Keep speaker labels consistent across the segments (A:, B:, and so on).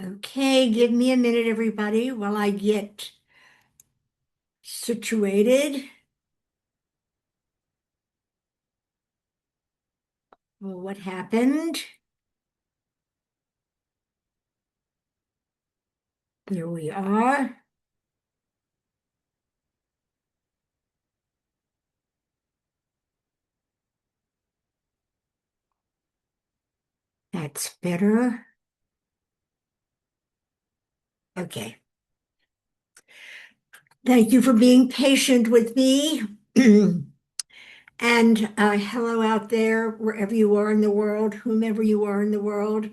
A: Okay, give me a minute, everybody, while I get situated. Well, what happened? Here we are. That's better. Okay. Thank you for being patient with me. And hello out there, wherever you are in the world, whomever you are in the world.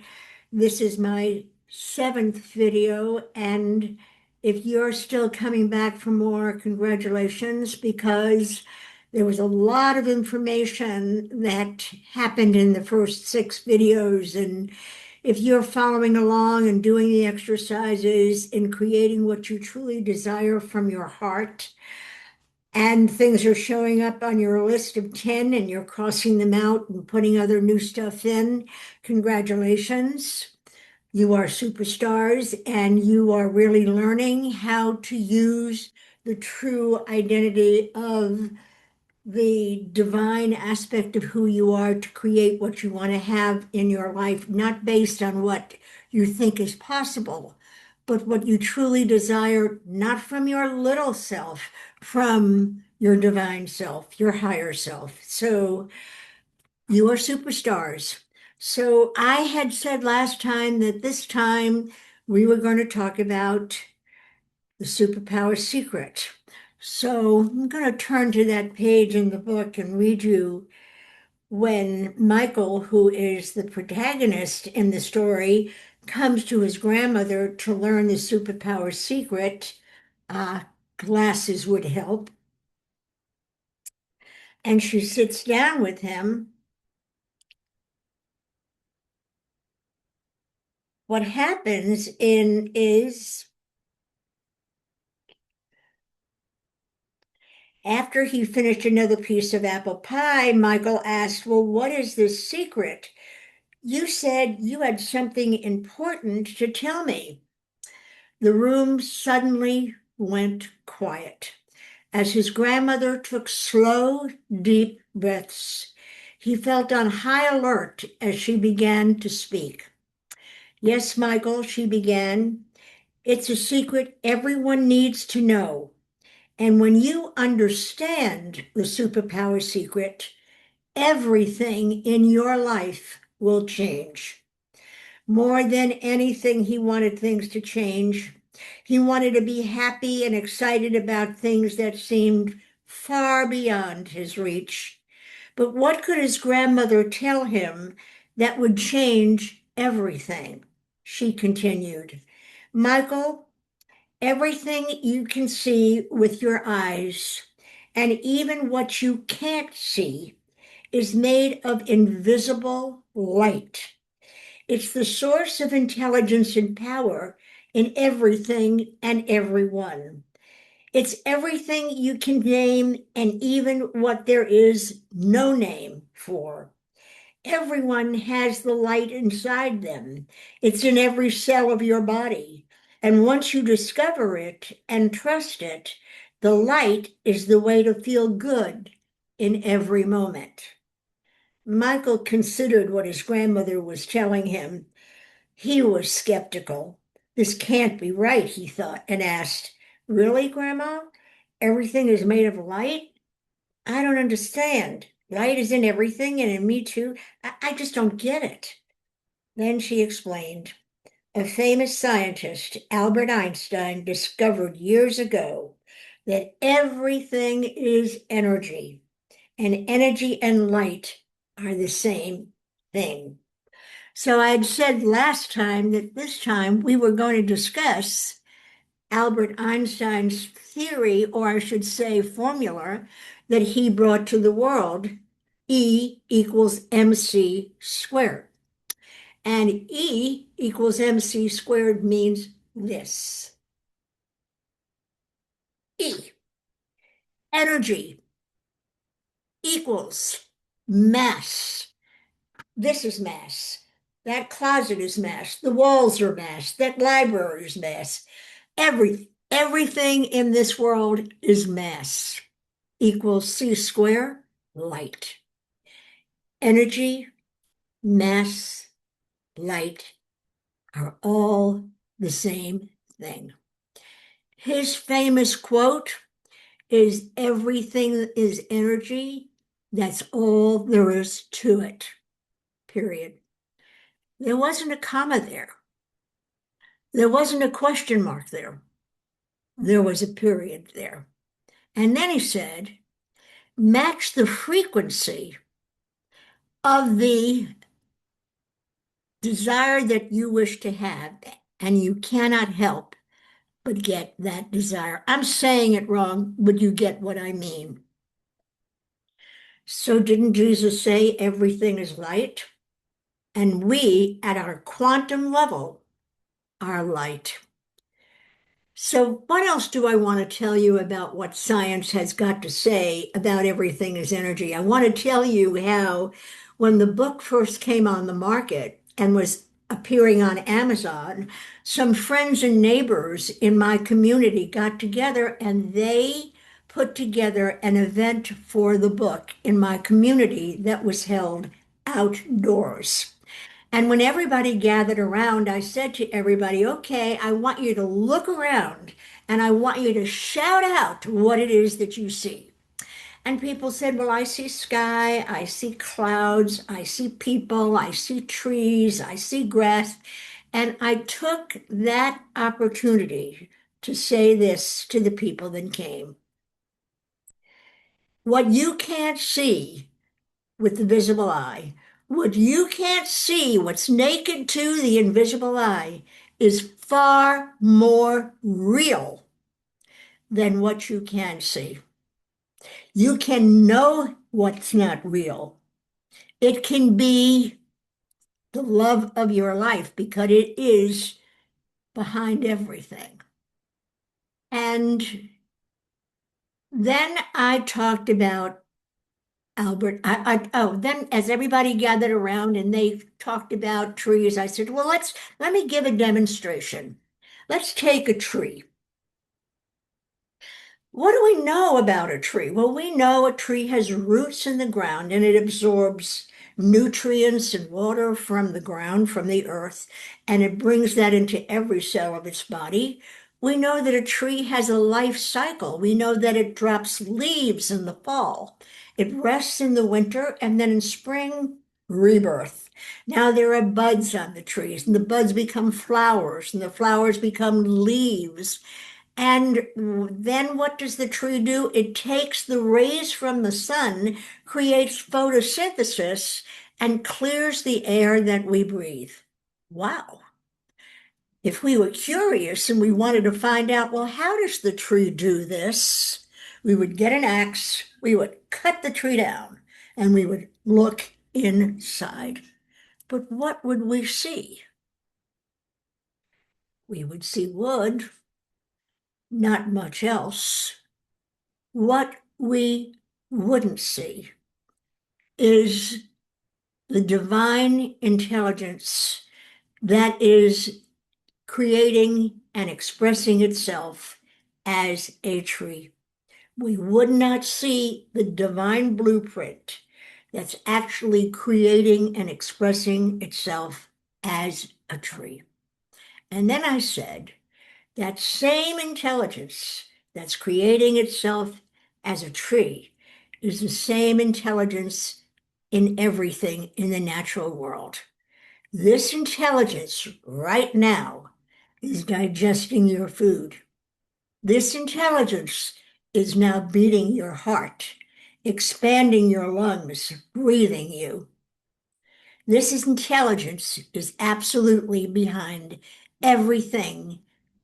A: This is my seventh video, and if you're still coming back for more, congratulations, because there was a lot of information that happened in the first six videos. And if you're following along and doing the exercises and creating what you truly desire from your heart, and things are showing up on your list of 10 and you're crossing them out and putting other new stuff in, congratulations. You are superstars and you are really learning how to use the true identity of the divine aspect of who you are to create what you want to have in your life, not based on what you think is possible, but what you truly desire, not from your little self, from your divine self, your higher self. So you are superstars. So I had said last time that this time we were going to talk about the Superpower Secret. So I'm going to turn to that page in the book and read you when Michael, who is the protagonist in the story, comes to his grandmother to learn the superpower secret. Uh, Glasses would help. And she sits down with him. What happens in is after he finished another piece of apple pie, Michael asked, "Well, what is this secret? You said you had something important to tell me." The room suddenly went quiet as his grandmother took slow, deep breaths. He felt on high alert as she began to speak. "Yes, Michael," she began, "it's a secret everyone needs to know. And when you understand the superpower secret, everything in your life will change." More than anything, he wanted things to change. He wanted to be happy and excited about things that seemed far beyond his reach. But what could his grandmother tell him that would change everything? She continued, "Michael, everything you can see with your eyes, and even what you can't see, is made of invisible light. It's the source of intelligence and power in everything and everyone. It's everything you can name and even what there is no name for. Everyone has the light inside them. It's in every cell of your body. And once you discover it and trust it, the light is the way to feel good in every moment." Michael considered what his grandmother was telling him. He was skeptical. "This can't be right," he thought, and asked, "Really, Grandma? Everything is made of light? I don't understand. Light is in everything and in me too. I just don't get it." Then she explained. A famous scientist, Albert Einstein, discovered years ago that everything is energy, and energy and light are the same thing. So I had said last time that this time we were going to discuss Albert Einstein's theory, or I should say formula, that he brought to the world, E equals mc squared. And E equals mc squared means this. E, energy, equals mass. This is mass. That closet is mass. The walls are mass. That library is mass. Everything in this world is mass equals C square, light. Energy, mass, light are all the same thing. His famous quote is everything is energy. That's all there is to it, period. There wasn't a comma there. There wasn't a question mark there. There was a period there. And then he said, match the frequency of the desire that you wish to have, and you cannot help but get that desire. I'm saying it wrong, but you get what I mean. So didn't Jesus say everything is light? And we, at our quantum level, are light. So what else do I want to tell you about what science has got to say about everything is energy? I want to tell you how when the book first came on the market and was appearing on Amazon, some friends and neighbors in my community got together and they put together an event for the book in my community that was held outdoors. And when everybody gathered around, I said to everybody, okay, I want you to look around and I want you to shout out what it is that you see. And people said, well, I see sky, I see clouds, I see people, I see trees, I see grass. And I took that opportunity to say this to the people that came. What you can't see with the visible eye. What you can't see, what's naked to the invisible eye, is far more real than what you can see. You can know what's not real. It can be the love of your life because it is behind everything. And then I talked about then as everybody gathered around and they talked about trees, I said, well, let me give a demonstration. Let's take a tree. What do we know about a tree? Well, we know a tree has roots in the ground and it absorbs nutrients and water from the ground, from the earth, and it brings that into every cell of its body. We know that a tree has a life cycle. We know that it drops leaves in the fall. It rests in the winter, and then in spring, rebirth. Now there are buds on the trees, and the buds become flowers, and the flowers become leaves. And then what does the tree do? It takes the rays from the sun, creates photosynthesis, and clears the air that we breathe. Wow. If we were curious and we wanted to find out, well, how does the tree do this? We would get an axe, we would cut the tree down, and we would look inside. But what would we see? We would see wood, not much else. What we wouldn't see is the divine intelligence that is creating and expressing itself as a tree. We would not see the divine blueprint that's actually creating and expressing itself as a tree. And then I said, that same intelligence that's creating itself as a tree is the same intelligence in everything in the natural world. This intelligence right now is digesting your food. This intelligence is now beating your heart, expanding your lungs, breathing you. This intelligence is absolutely behind everything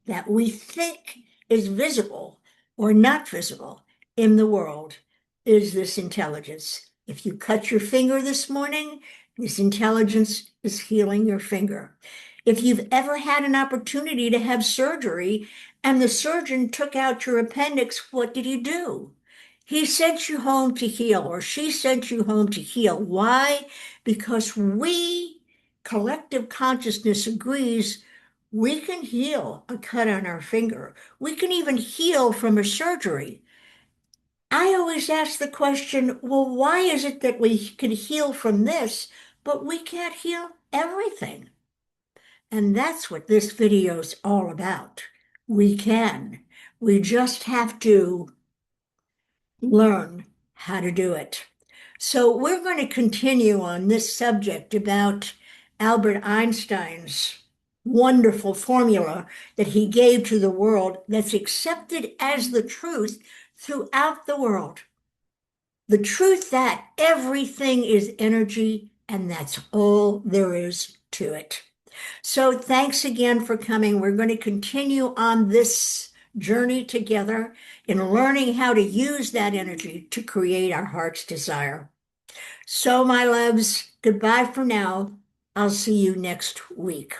A: that we think is visible or not visible in the world is this intelligence. If you cut your finger this morning, this intelligence is healing your finger. If you've ever had an opportunity to have surgery and the surgeon took out your appendix, what did he do? He sent you home to heal, or she sent you home to heal. Why? Because we collective consciousness agrees we can heal a cut on our finger. We can even heal from a surgery. I always ask the question, well, why is it that we can heal from this, but we can't heal everything? And that's what this video is all about. We can. We just have to learn how to do it. So we're going to continue on this subject about Albert Einstein's wonderful formula that he gave to the world that's accepted as the truth throughout the world. The truth that everything is energy, and that's all there is to it. So thanks again for coming. We're going to continue on this journey together in learning how to use that energy to create our heart's desire. So, my loves, goodbye for now. I'll see you next week.